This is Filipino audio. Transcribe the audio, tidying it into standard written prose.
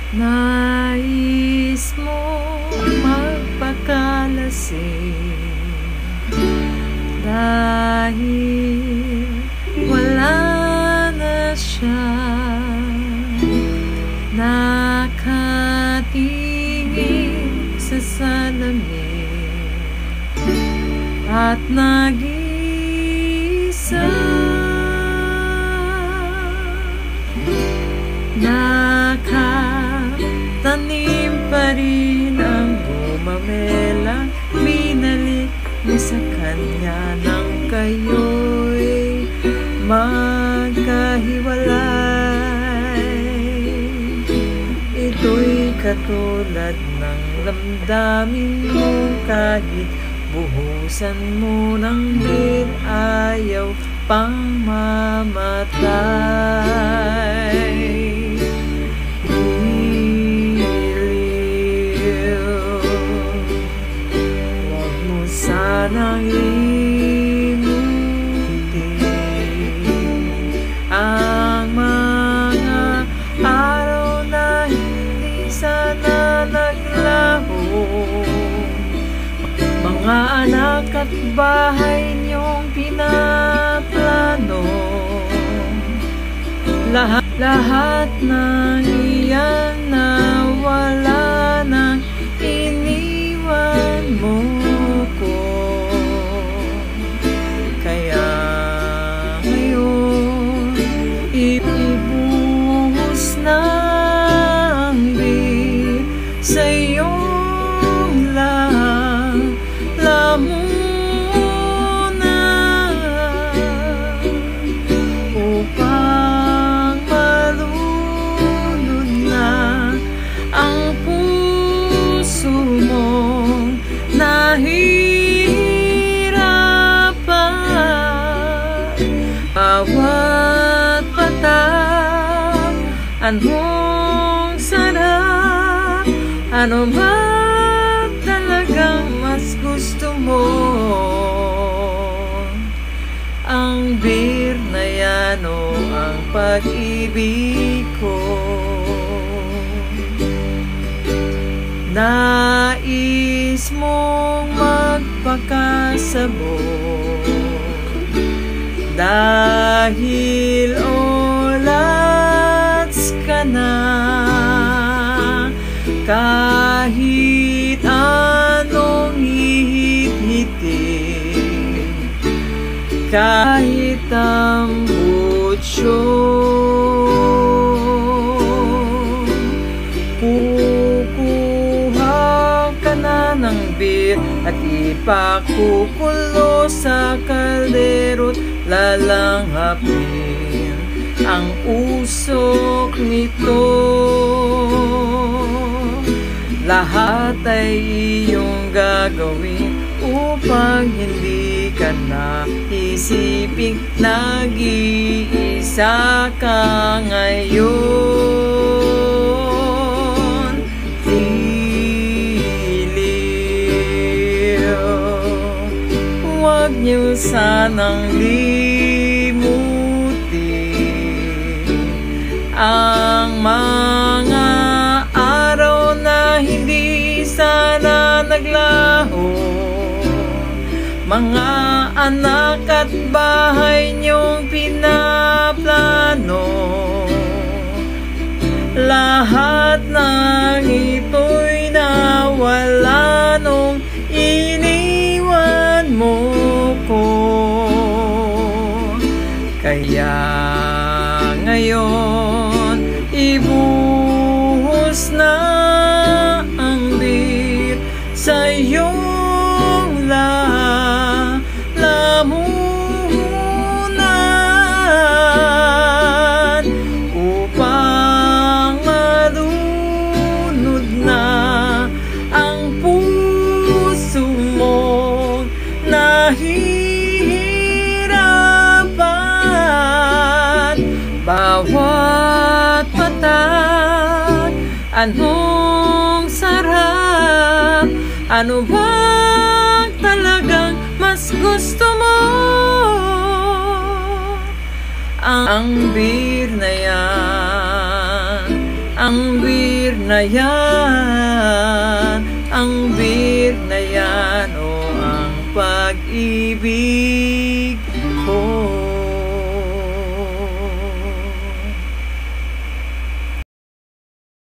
Nais mo magpakalasing dahil wala na siya. Nakatingin sa salamin at nag-iisa. Nakatanim pa rin ang gumamela, binalik mo sa kanya nang kayo'y magkahiwalay. Ito'y katulad ng damdamin mo, kahit buhusan mo ng bir, ayaw pang mamatay. Sanang imuti ang mga araw na hindi sana naglaho. Mga anak at bahay niyong pinaplano, lahat ng iyan na wala nang iniwan mo. Ibuhos na ang bir sa iyong lalamunan, upang malunod na ang puso mong nahihirapan. Bawat patak, anong sarap, ano ba talagang mas gusto mo? Ang bir na yan o ang pag-ibig ko? Nais mong magpakasabot dahil olats ka na. Kahit anong hihit-hitin, kahit ang butso, kukuha ka na ng bir at ipakukulo sa kaldero't lalanghapin ang usok nito. Lahat ay iyong gagawin upang hindi ka na isiping nag-iisa ka ngayon. Tiliw, huwag niyo sanang limutin ang mga araw na hindi sana naglaho. Mga anak at bahay niyong pinaplano, lahat ng ito'y nawala nung iniwan mo ko. Kaya ngayon ibuhos na ang bir sa iyong lalamunan, upang malunod na ang puso mong nahihirapan. Bawat patak, anong sarap, ano ba talagang mas gusto mo? Ang bir na yan, Ang beer na yan, ang beer na yan, o ang pag-ibig ko.